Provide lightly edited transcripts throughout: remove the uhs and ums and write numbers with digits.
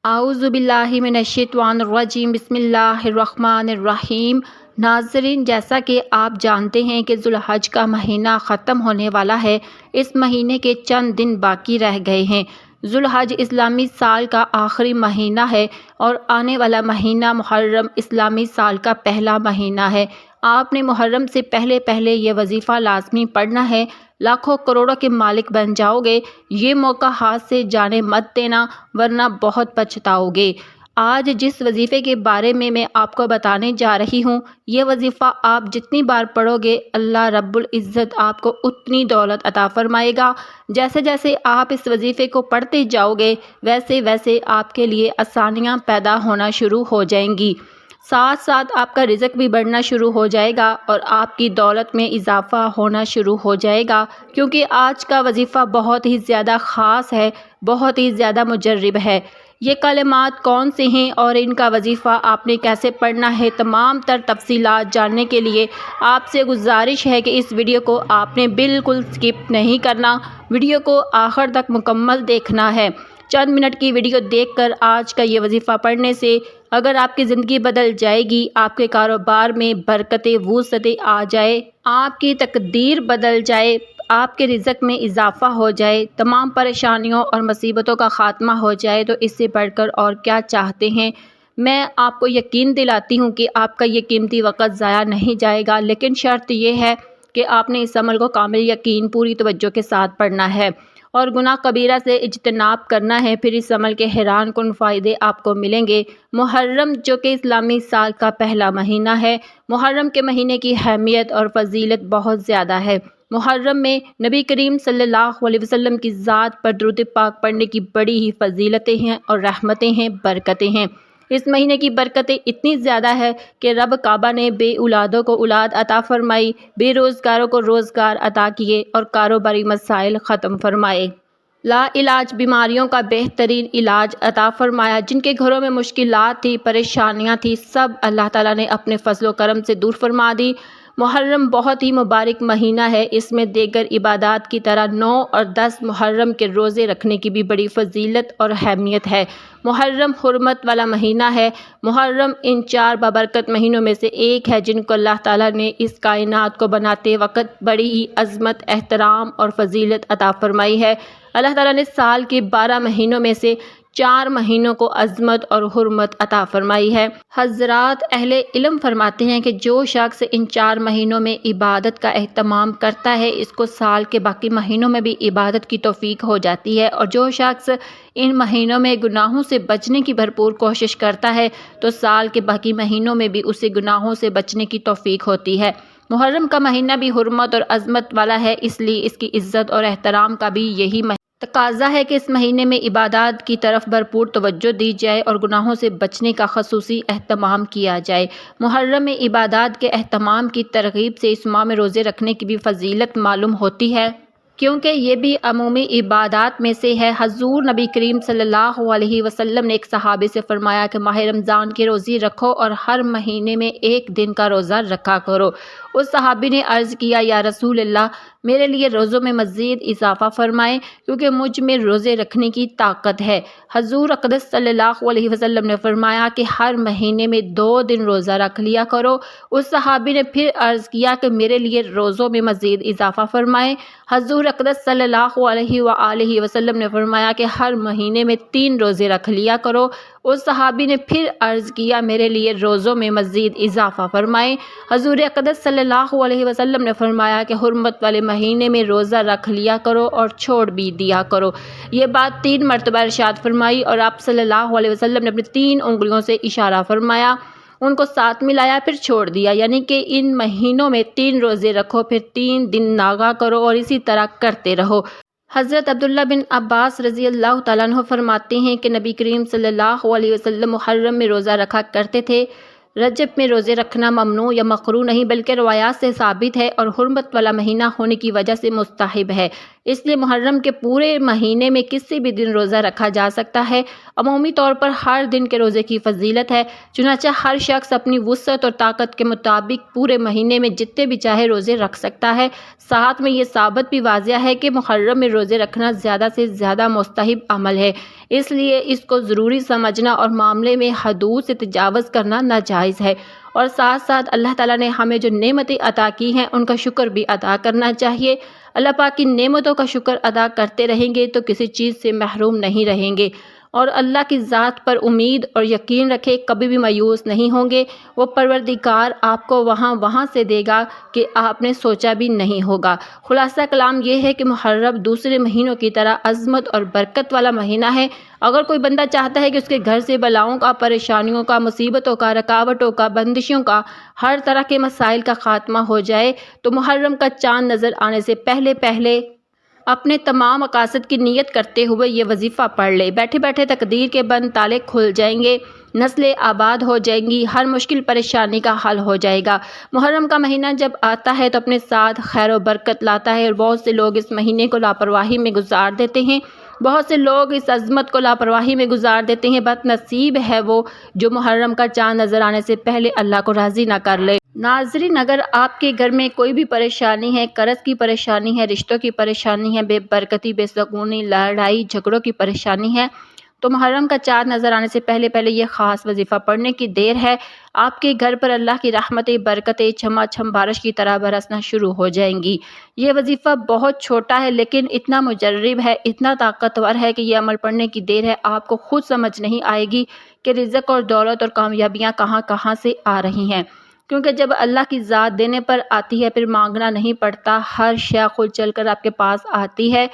اعوذ باللہ من الشیطان الرجیم، بسم اللہ الرحمن الرحیم۔ ناظرین، جیسا کہ آپ جانتے ہیں کہ ذوالحج کا مہینہ ختم ہونے والا ہے۔ اس مہینے کے چند دن باقی رہ گئے ہیں۔ ذوالحج اسلامی سال کا آخری مہینہ ہے اور آنے والا مہینہ محرم اسلامی سال کا پہلا مہینہ ہے۔ آپ نے محرم سے پہلے یہ وظیفہ لازمی پڑھنا ہے۔ لاکھوں کروڑوں کے مالک بن جاؤ گے۔ یہ موقع ہاتھ سے جانے مت دینا، ورنہ بہت پچھتاؤ گے۔ آج جس وظیفے کے بارے میں آپ کو بتانے جا رہی ہوں، یہ وظیفہ آپ جتنی بار پڑھو گے، اللہ رب العزت آپ کو اتنی دولت عطا فرمائے گا۔ جیسے جیسے آپ اس وظیفے کو پڑھتے جاؤ گے، ویسے ویسے آپ کے لیے آسانیاں پیدا ہونا شروع ہو جائیں گی۔ ساتھ ساتھ آپ کا رزق بھی بڑھنا شروع ہو جائے گا اور آپ کی دولت میں اضافہ ہونا شروع ہو جائے گا، کیونکہ آج کا وظیفہ بہت ہی زیادہ خاص ہے، بہت ہی زیادہ مجرب ہے۔ یہ کلمات کون سے ہیں اور ان کا وظیفہ آپ نے کیسے پڑھنا ہے، تمام تر تفصیلات جاننے کے لیے آپ سے گزارش ہے کہ اس ویڈیو کو آپ نے بالکل سکپ نہیں کرنا، ویڈیو کو آخر تک مکمل دیکھنا ہے۔ چند منٹ کی ویڈیو دیکھ کر آج کا یہ وظیفہ پڑھنے سے اگر آپ کی زندگی بدل جائے گی، آپ کے کاروبار میں برکتیں وسعتیں آ جائے، آپ کی تقدیر بدل جائے، آپ کے رزق میں اضافہ ہو جائے، تمام پریشانیوں اور مصیبتوں کا خاتمہ ہو جائے، تو اس سے بڑھ کر اور کیا چاہتے ہیں۔ میں آپ کو یقین دلاتی ہوں کہ آپ کا یہ قیمتی وقت ضائع نہیں جائے گا، لیکن شرط یہ ہے کہ آپ نے اس عمل کو کامل یقین، پوری توجہ کے ساتھ پڑھنا ہے اور گناہ کبیرہ سے اجتناب کرنا ہے، پھر اس عمل کے حیران کن فائدے آپ کو ملیں گے۔ محرم، جو کہ اسلامی سال کا پہلا مہینہ ہے، محرم کے مہینے کی اہمیت اور فضیلت بہت زیادہ ہے۔ محرم میں نبی کریم صلی اللہ علیہ وسلم کی ذات پر درود پاک پڑھنے کی بڑی ہی فضیلتیں ہیں اور رحمتیں ہیں، برکتیں ہیں۔ اس مہینے کی برکتیں اتنی زیادہ ہے کہ رب کعبہ نے بے اولادوں کو اولاد عطا فرمائی، بے روزگاروں کو روزگار عطا کیے اور کاروباری مسائل ختم فرمائے۔ لا علاج بیماریوں کا بہترین علاج عطا فرمایا۔ جن کے گھروں میں مشکلات تھی، پریشانیاں تھی، سب اللہ تعالیٰ نے اپنے فضل و کرم سے دور فرما دی۔ محرم بہت ہی مبارک مہینہ ہے۔ اس میں دیگر عبادات کی طرح 9 اور 10 محرم کے روزے رکھنے کی بھی بڑی فضیلت اور اہمیت ہے۔ محرم حرمت والا مہینہ ہے۔ محرم ان 4 بابرکت مہینوں میں سے ایک ہے جن کو اللہ تعالیٰ نے اس کائنات کو بناتے وقت بڑی ہی عظمت، احترام اور فضیلت عطا فرمائی ہے۔ اللہ تعالیٰ نے سال کے 12 مہینوں میں سے 4 مہینوں کو عظمت اور حرمت عطا فرمائی ہے۔ حضرات اہل علم فرماتے ہیں کہ جو شخص ان 4 مہینوں میں عبادت کا اہتمام کرتا ہے، اس کو سال کے باقی مہینوں میں بھی عبادت کی توفیق ہو جاتی ہے، اور جو شخص ان مہینوں میں گناہوں سے بچنے کی بھرپور کوشش کرتا ہے تو سال کے باقی مہینوں میں بھی اسے گناہوں سے بچنے کی توفیق ہوتی ہے۔ محرم کا مہینہ بھی حرمت اور عظمت والا ہے، اس لیے اس کی عزت اور احترام کا بھی یہی تقاضا ہے کہ اس مہینے میں عبادات کی طرف بھرپور توجہ دی جائے اور گناہوں سے بچنے کا خصوصی اہتمام کیا جائے۔ محرم میں عبادات کے اہتمام کی ترغیب سے اس ماہ میں روزے رکھنے کی بھی فضیلت معلوم ہوتی ہے، کیونکہ یہ بھی عمومی عبادات میں سے ہے۔ حضور نبی کریم صلی اللہ علیہ وسلم نے ایک صحابی سے فرمایا کہ ماہ رمضان کی روزی رکھو اور ہر مہینے میں 1 دن کا روزہ رکھا کرو۔ اس صحابی نے عرض کیا، یا رسول اللہ، میرے لیے روزوں میں مزید اضافہ فرمائیں، کیونکہ مجھ میں روزے رکھنے کی طاقت ہے۔ حضور اقدس صلی اللہ علیہ وسلم نے فرمایا کہ ہر مہینے میں 2 دن روزہ رکھ لیا کرو۔ اس صحابی نے پھر عرض کیا کہ میرے لیے روزوں میں مزید اضافہ فرمائیں۔ حضور اقدس صلی اللہ علیہ وآلہ وسلم نے فرمایا کہ ہر مہینے میں 3 روزے رکھ لیا کرو۔ اس صحابی نے پھر عرض کیا، میرے لیے روزوں میں مزید اضافہ فرمائیں۔ حضور اقدس صلی اللہ علیہ وسلم نے فرمایا کہ حرمت والے مہینے میں روزہ رکھ لیا کرو اور چھوڑ بھی دیا کرو۔ یہ بات 3 مرتبہ ارشاد فرمائی اور آپ صلی اللہ علیہ وسلم نے اپنی 3 انگلیوں سے اشارہ فرمایا، ان کو ساتھ ملایا، پھر چھوڑ دیا، یعنی کہ ان مہینوں میں 3 روزے رکھو، پھر 3 دن ناغا کرو اور اسی طرح کرتے رہو۔ حضرت عبداللہ بن عباس رضی اللہ تعالیٰ عنہ فرماتے ہیں کہ نبی کریم صلی اللہ علیہ وسلم محرم میں روزہ رکھا کرتے تھے۔ رجب میں روزے رکھنا ممنوع یا مکروہ نہیں، بلکہ روایات سے ثابت ہے اور حرمت والا مہینہ ہونے کی وجہ سے مستحب ہے۔ اس لیے محرم کے پورے مہینے میں کسی بھی دن روزہ رکھا جا سکتا ہے۔ عمومی طور پر ہر دن کے روزے کی فضیلت ہے، چنانچہ ہر شخص اپنی وسعت اور طاقت کے مطابق پورے مہینے میں جتنے بھی چاہے روزے رکھ سکتا ہے۔ ساتھ میں یہ ثابت بھی واضح ہے کہ محرم میں روزے رکھنا زیادہ سے زیادہ مستحب عمل ہے، اس لیے اس کو ضروری سمجھنا اور معاملے میں حدود سے تجاوز کرنا ناجائز ہے، اور ساتھ ساتھ اللہ تعالیٰ نے ہمیں جو نعمتیں عطا کی ہیں ان کا شکر بھی ادا کرنا چاہیے۔ اللہ پاک کی نعمتوں کا شکر ادا کرتے رہیں گے تو کسی چیز سے محروم نہیں رہیں گے، اور اللہ کی ذات پر امید اور یقین رکھے، کبھی بھی مایوس نہیں ہوں گے۔ وہ پروردگار آپ کو وہاں سے دے گا کہ آپ نے سوچا بھی نہیں ہوگا۔ خلاصہ کلام یہ ہے کہ محرم دوسرے مہینوں کی طرح عظمت اور برکت والا مہینہ ہے۔ اگر کوئی بندہ چاہتا ہے کہ اس کے گھر سے بلاؤں کا، پریشانیوں کا، مصیبتوں کا، رکاوٹوں کا، بندشوں کا، ہر طرح کے مسائل کا خاتمہ ہو جائے تو محرم کا چاند نظر آنے سے پہلے اپنے تمام مقاصد کی نیت کرتے ہوئے یہ وظیفہ پڑھ لے۔ بیٹھے بیٹھے تقدیر کے بند تالے کھل جائیں گے، نسلیں آباد ہو جائیں گی، ہر مشکل پریشانی کا حل ہو جائے گا۔ محرم کا مہینہ جب آتا ہے تو اپنے ساتھ خیر و برکت لاتا ہے، اور بہت سے لوگ اس مہینے کو لاپرواہی میں گزار دیتے ہیں، بہت سے لوگ اس عظمت کو لاپرواہی میں گزار دیتے ہیں۔ بد نصیب ہے وہ جو محرم کا چاند نظر آنے سے پہلے اللہ کو راضی نہ کر لے۔ ناظرین، اگر آپ کے گھر میں کوئی بھی پریشانی ہے، قرض کی پریشانی ہے، رشتوں کی پریشانی ہے، بے برکتی، بے سکونی، لڑائی جھگڑوں کی پریشانی ہے، تو محرم کا چاند نظر آنے سے پہلے یہ خاص وظیفہ پڑھنے کی دیر ہے۔ آپ کے گھر پر اللہ کی رحمتیں، برکتیں چھما چھم بارش کی طرح برسنا شروع ہو جائیں گی۔ یہ وظیفہ بہت چھوٹا ہے لیکن اتنا مجرب ہے، اتنا طاقتور ہے کہ یہ عمل پڑھنے کی دیر ہے۔ آپ کو خود سمجھ نہیں آئے گی کہ رزق اور دولت اور کامیابیاں کہاں سے آ رہی ہیں، کیونکہ جب اللہ کی ذات دینے پر آتی ہے پھر مانگنا نہیں پڑتا، ہر شے خود چل کر آپ کے پاس آتی ہے۔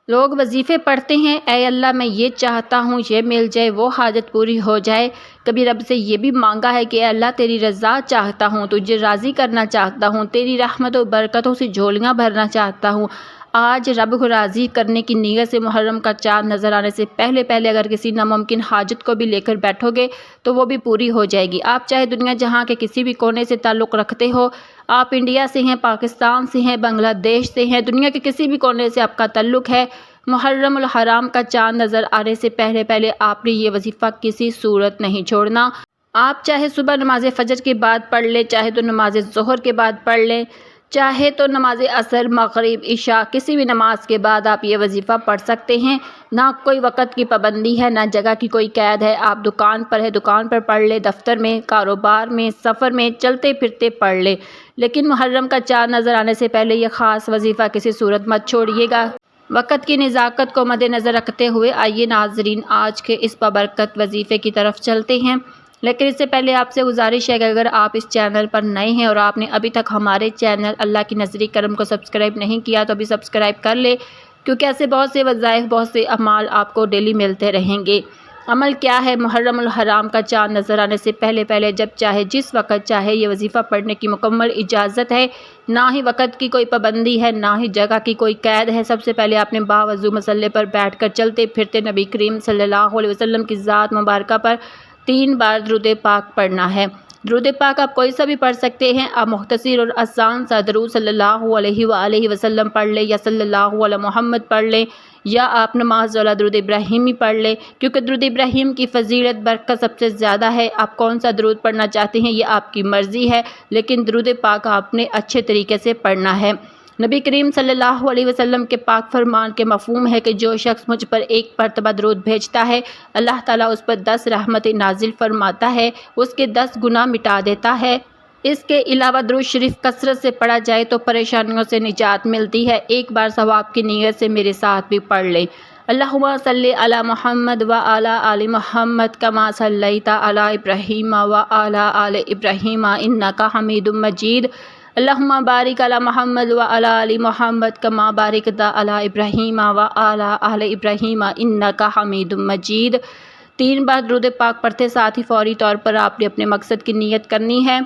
لوگ وظیفے پڑھتے ہیں، اے اللہ میں یہ چاہتا ہوں یہ مل جائے، وہ حاجت پوری ہو جائے۔ کبھی رب سے یہ بھی مانگا ہے کہ اے اللہ تیری رضا چاہتا ہوں، تجھے راضی کرنا چاہتا ہوں، تیری رحمت و برکتوں سے جھولیاں بھرنا چاہتا ہوں۔ آج رب کو راضی کرنے کی نیت سے محرم کا چاند نظر آنے سے پہلے اگر کسی ناممکن حاجت کو بھی لے کر بیٹھو گے تو وہ بھی پوری ہو جائے گی۔ آپ چاہے دنیا جہاں کے کسی بھی کونے سے تعلق رکھتے ہو، آپ انڈیا سے ہیں، پاکستان سے ہیں، بنگلہ دیش سے ہیں، دنیا کے کسی بھی کونے سے آپ کا تعلق ہے، محرم الحرام کا چاند نظر آنے سے پہلے آپ نے یہ وظیفہ کسی صورت نہیں چھوڑنا۔ آپ چاہے صبح نماز فجر کے بعد پڑھ لیں، چاہے تو نماز ظہر کے بعد پڑھ لیں، چاہے تو نماز عصر، مغرب، عشاء، کسی بھی نماز کے بعد آپ یہ وظیفہ پڑھ سکتے ہیں۔ نہ کوئی وقت کی پابندی ہے، نہ جگہ کی کوئی قید ہے۔ آپ دکان پر ہے، دکان پر پڑھ لیں، دفتر میں، کاروبار میں، سفر میں، چلتے پھرتے پڑھ لیں، لیکن محرم کا چاند نظر آنے سے پہلے یہ خاص وظیفہ کسی صورت مت چھوڑیے گا۔ وقت کی نزاکت کو مد نظر رکھتے ہوئے آئیے ناظرین آج کے اس بابرکت وظیفے کی طرف چلتے ہیں، لیکن اس سے پہلے آپ سے گزارش ہے کہ اگر آپ اس چینل پر نئے ہیں اور آپ نے ابھی تک ہمارے چینل اللہ کی نظری کرم کو سبسکرائب نہیں کیا تو ابھی سبسکرائب کر لے، کیونکہ ایسے بہت سے وظائف، بہت سے اعمال آپ کو ڈیلی ملتے رہیں گے۔ عمل کیا ہے؟ محرم الحرام کا چاند نظر آنے سے پہلے جب چاہے، جس وقت چاہے یہ وظیفہ پڑھنے کی مکمل اجازت ہے، نہ ہی وقت کی کوئی پابندی ہے، نہ ہی جگہ کی کوئی قید ہے۔ سب سے پہلے آپ نے باوضو مصلی پر بیٹھ کر چلتے پھرتے نبی کریم صلی اللہ علیہ وسلم کی ذات مبارکہ پر 3 بار درود پاک پڑھنا ہے۔ درود پاک آپ کوئی سا بھی پڑھ سکتے ہیں، آپ مختصر اور آسان سا درود صلی اللہ علیہ وآلہ وسلم پڑھ لیں، یا صلی اللہ علی محمد پڑھ لیں، یا آپ نماز والا درود ابراہیمی پڑھ لیں، کیونکہ درود ابراہیم کی فضیلت برکت سب سے زیادہ ہے۔ آپ کون سا درود پڑھنا چاہتے ہیں یہ آپ کی مرضی ہے، لیکن درود پاک آپ نے اچھے طریقے سے پڑھنا ہے۔ نبی کریم صلی اللہ علیہ وسلم کے پاک فرمان کے مفہوم ہے کہ جو شخص مجھ پر ایک مرتبہ درود بھیجتا ہے، اللہ تعالیٰ اس پر 10 رحمتیں نازل فرماتا ہے، اس کے 10 گناہ مٹا دیتا ہے۔ اس کے علاوہ درود شریف کثرت سے پڑھا جائے تو پریشانیوں سے نجات ملتی ہے۔ ایک بار ثواب کی نیت سے میرے ساتھ بھی پڑھ لیں۔ اللہم صلی علی محمد وعلی آل محمد کما صلیت علی ابراہیم وعلی آل ابراہیم انک حمید مجید۔ اللہم بارک علی محمد وعلی آل محمد کما بارکت علی ابراہیم وعلی آل ابراہیم انک حمید مجید۔ 3 بار درود پاک پڑھتے ساتھ ہی فوری طور پر آپ نے اپنے مقصد کی نیت کرنی ہے۔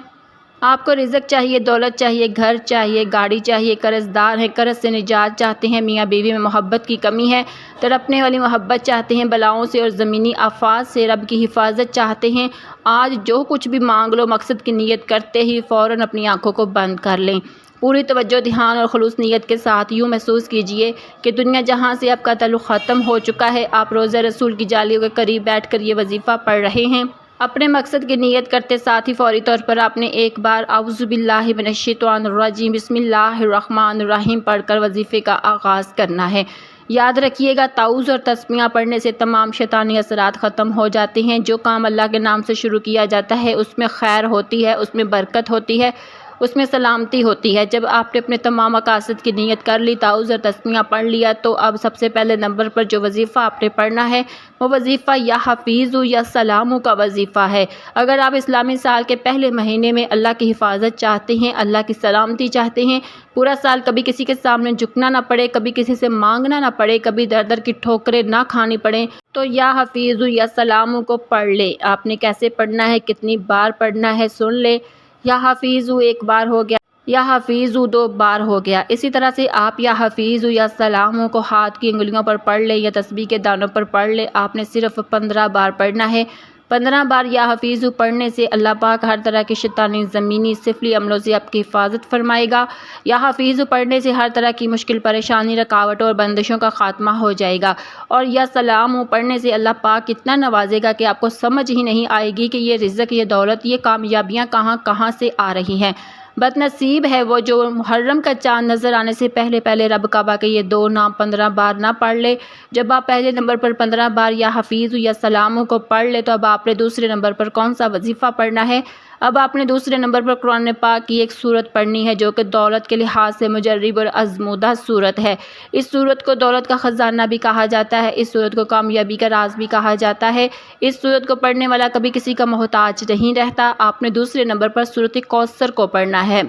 آپ کو رزق چاہیے، دولت چاہیے، گھر چاہیے، گاڑی چاہیے، قرض دار ہیں، قرض سے نجات چاہتے ہیں، میاں بیوی میں محبت کی کمی ہے، تڑپنے والی محبت چاہتے ہیں، بلاؤں سے اور زمینی آفات سے رب کی حفاظت چاہتے ہیں۔ آج جو کچھ بھی مانگ لو، مقصد کی نیت کرتے ہی فوراً اپنی آنکھوں کو بند کر لیں۔ پوری توجہ، دھیان اور خلوص نیت کے ساتھ یوں محسوس کیجیے کہ دنیا جہاں سے آپ کا تعلق ختم ہو چکا ہے، آپ روضہ رسول کی جالیوں کے قریب بیٹھ کر یہ وظیفہ پڑھ رہے ہیں۔ اپنے مقصد کی نیت کرتے ساتھ ہی فوری طور پر آپ نے ایک بار اعوذ باللہ من الشیطان الرجیم بسم اللہ الرحمن الرحیم پڑھ کر وظیفے کا آغاز کرنا ہے۔ یاد رکھیے گا، تعوذ اور تسمیہ پڑھنے سے تمام شیطانی اثرات ختم ہو جاتے ہیں۔ جو کام اللہ کے نام سے شروع کیا جاتا ہے اس میں خیر ہوتی ہے، اس میں برکت ہوتی ہے، اس میں سلامتی ہوتی ہے۔ جب آپ نے اپنے تمام مقاصد کی نیت کر لی، تعوذ اور تسمیہ پڑھ لیا، تو اب سب سے پہلے نمبر پر جو وظیفہ آپ نے پڑھنا ہے وہ وظیفہ یا حفیظ یا سلام کا وظیفہ ہے۔ اگر آپ اسلامی سال کے پہلے مہینے میں اللہ کی حفاظت چاہتے ہیں، اللہ کی سلامتی چاہتے ہیں، پورا سال کبھی کسی کے سامنے جھکنا نہ پڑے، کبھی کسی سے مانگنا نہ پڑے، کبھی در در کی ٹھوکریں نہ کھانی پڑیں، تو یا حفیظ یا سلام کو پڑھ لیں۔ آپ نے کیسے پڑھنا ہے، کتنی بار پڑھنا ہے، سن لیں۔ یا حفیظ ایک بار ہو گیا، یا حفیظ 2 بار ہو گیا۔ اسی طرح سے آپ یا حفیظ یا سلام کو ہاتھ کی انگلیوں پر پڑھ لیں یا تسبیح کے دانوں پر پڑھ لیں۔ آپ نے صرف 15 بار پڑھنا ہے۔ 15 بار یا حفیظ پڑھنے سے اللہ پاک ہر طرح کے شیطانی، زمینی، سفلی عملوں سے آپ کی حفاظت فرمائے گا۔ یا حفیظ پڑھنے سے ہر طرح کی مشکل، پریشانی، رکاوٹوں اور بندشوں کا خاتمہ ہو جائے گا۔ اور یا سلام پڑھنے سے اللہ پاک اتنا نوازے گا کہ آپ کو سمجھ ہی نہیں آئے گی کہ یہ رزق، یہ دولت، یہ کامیابیاں کہاں کہاں سے آ رہی ہیں۔ بد نصیب ہے وہ جو محرم کا چاند نظر آنے سے پہلے رب کعبہ کے یہ 2 نام 15 بار نہ پڑھ لے۔ جب آپ پہلے نمبر پر 15 بار یا حفیظ یا سلام کو پڑھ لے، تو اب آپ نے دوسرے نمبر پر کون سا وظیفہ پڑھنا ہے؟ اب آپ نے دوسرے نمبر پر قرآن پاک کی ایک سورت پڑھنی ہے جو کہ دولت کے لحاظ سے مجرب اور آزمودہ سورت ہے۔ اس سورت کو دولت کا خزانہ بھی کہا جاتا ہے، اس سورت کو کامیابی کا راز بھی کہا جاتا ہے۔ اس سورت کو پڑھنے والا کبھی کسی کا محتاج نہیں رہتا۔ آپ نے دوسرے نمبر پر سورت کوثر کو پڑھنا ہے۔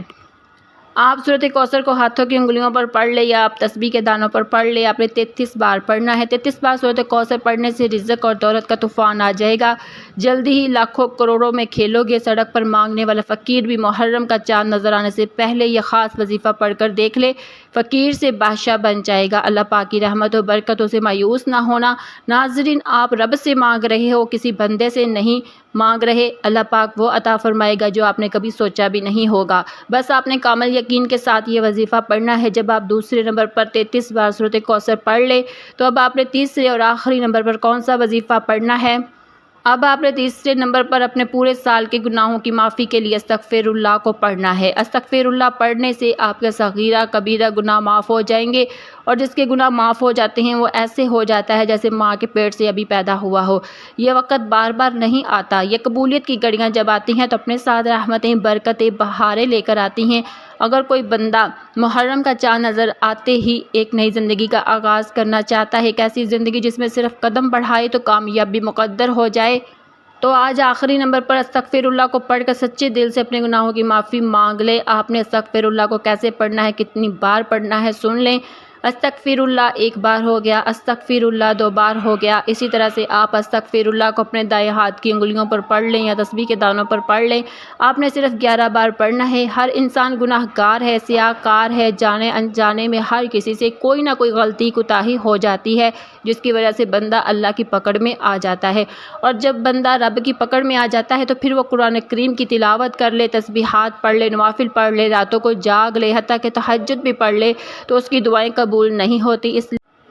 آپ سورت کوثر کو ہاتھوں کی انگلیوں پر پڑھ لے یا آپ تسبیح کے دانوں پر پڑھ لے۔ آپ نے 33 بار پڑھنا ہے۔ 33 بار سورت کوثر پڑھنے سے رزق اور دولت کا طوفان آ جائے گا۔ جلدی ہی لاکھوں کروڑوں میں کھیلو گے۔ سڑک پر مانگنے والا فقیر بھی محرم کا چاند نظر آنے سے پہلے یہ خاص وظیفہ پڑھ کر دیکھ لے، فقیر سے بادشاہ بن جائے گا۔ اللہ پاک کی رحمت و برکتوں سے مایوس نہ ہونا۔ ناظرین، آپ رب سے مانگ رہے ہو، کسی بندے سے نہیں مانگ رہے۔ اللہ پاک وہ عطا فرمائے گا جو آپ نے کبھی سوچا بھی نہیں ہوگا۔ بس آپ نے کامل یقین کے ساتھ یہ وظیفہ پڑھنا ہے۔ جب آپ دوسرے نمبر پر 33 بار سورت کوثر پڑھ لے، تو اب آپ نے تیسرے اور آخری نمبر پر کون سا وظیفہ پڑھنا ہے؟ اب آپ نے تیسرے نمبر پر اپنے پورے سال کے گناہوں کی معافی کے لیے استغفر اللہ کو پڑھنا ہے۔ استغفر اللہ پڑھنے سے آپ کے صغیرہ کبیرہ گناہ معاف ہو جائیں گے، اور جس کے گناہ معاف ہو جاتے ہیں وہ ایسے ہو جاتا ہے جیسے ماں کے پیٹ سے ابھی پیدا ہوا ہو۔ یہ وقت بار بار نہیں آتا۔ یہ قبولیت کی گھڑیاں جب آتی ہیں تو اپنے ساتھ رحمتیں، برکتیں، بہاریں لے کر آتی ہیں۔ اگر کوئی بندہ محرم کا چاند نظر آتے ہی ایک نئی زندگی کا آغاز کرنا چاہتا ہے، ایک ایسی زندگی جس میں صرف قدم بڑھائے تو کامیابی مقدر ہو جائے، تو آج آخری نمبر پر استغفر اللہ کو پڑھ کر سچے دل سے اپنے گناہوں کی معافی مانگ لے۔ آپ نے استغفر اللہ کو کیسے پڑھنا ہے، کتنی بار پڑھنا ہے، سن لیں۔ استغفر اللہ 1 بار ہو گیا، استغفر اللہ 2 بار ہو گیا۔ اسی طرح سے آپ استغفر اللہ کو اپنے دائیں ہاتھ کی انگلیوں پر پڑھ لیں یا تسبیح کے دانوں پر پڑھ لیں۔ آپ نے صرف 11 بار پڑھنا ہے۔ ہر انسان گناہ گار ہے، سیاہ کار ہے، جانے انجانے میں ہر کسی سے کوئی نہ کوئی غلطی کوتاہی ہو جاتی ہے، جس کی وجہ سے بندہ اللہ کی پکڑ میں آ جاتا ہے۔ اور جب بندہ رب کی پکڑ میں آ جاتا ہے تو پھر وہ قرآن کریم کی تلاوت کر لے، تسبیحات پڑھ لے، نوافل پڑھ لے، راتوں کو جاگ لے، حتیٰ کہ تہجد بھی پڑھ لے، تو اس کی دعائیں قبول نہیں ہوتی۔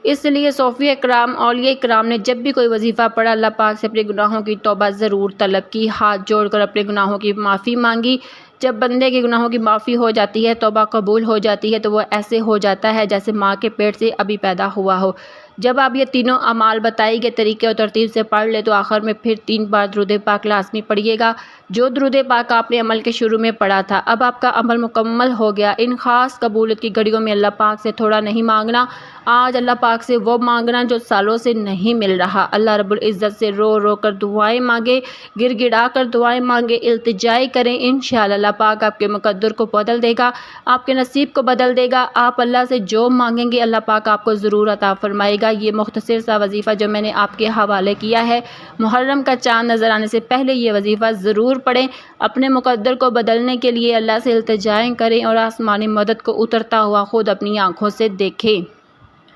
اس لیے صوفیہ کرام، اولیاء کرام نے جب بھی کوئی وظیفہ پڑھا، اللہ پاک سے اپنے گناہوں کی توبہ ضرور طلب کی، ہاتھ جوڑ کر اپنے گناہوں کی معافی مانگی۔ جب بندے کے گناہوں کی معافی ہو جاتی ہے، توبہ قبول ہو جاتی ہے، تو وہ ایسے ہو جاتا ہے جیسے ماں کے پیٹ سے ابھی پیدا ہوا ہو۔ جب آپ یہ تینوں اعمال بتائی گئے طریقے اور ترتیب سے پڑھ لے، تو آخر میں پھر 3 بار درود پاک لازمی پڑھیے گا، جو درود پاک آپ نے عمل کے شروع میں پڑھا تھا۔ اب آپ کا عمل مکمل ہو گیا۔ ان خاص قبولیت کی گھڑیوں میں اللہ پاک سے تھوڑا نہیں مانگنا، آج اللہ پاک سے وہ مانگنا جو سالوں سے نہیں مل رہا۔ اللہ رب العزت سے رو رو کر دعائیں مانگے، گر گڑا کر دعائیں مانگے، التجائیں کریں۔ انشاءاللہ اللہ پاک آپ کے مقدر کو بدل دے گا، آپ کے نصیب کو بدل دے گا۔ آپ اللہ سے جو مانگیں گے اللہ پاک آپ کو ضرور عطا فرمائے گا۔ یہ مختصر سا وظیفہ جو میں نے آپ کے حوالے کیا ہے، محرم کا چاند نظر آنے سے پہلے یہ وظیفہ ضرور پڑھیں۔ اپنے مقدر کو بدلنے کے لیے اللہ سے التجائیں کریں اور آسمانی مدد کو اترتا ہوا خود اپنی آنکھوں سے دیکھیں۔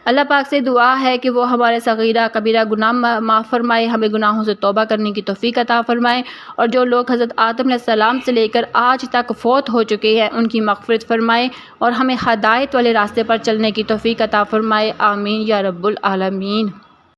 اللہ پاک سے دعا ہے کہ وہ ہمارے صغیرہ کبیرہ گناہ معاف فرمائے، ہمیں گناہوں سے توبہ کرنے کی توفیق عطا فرمائے، اور جو لوگ حضرت آدم علیہ السلام سے لے کر آج تک فوت ہو چکے ہیں ان کی مغفرت فرمائے اور ہمیں ہدایت والے راستے پر چلنے کی توفیق عطا فرمائے، آمین یا رب العالمین۔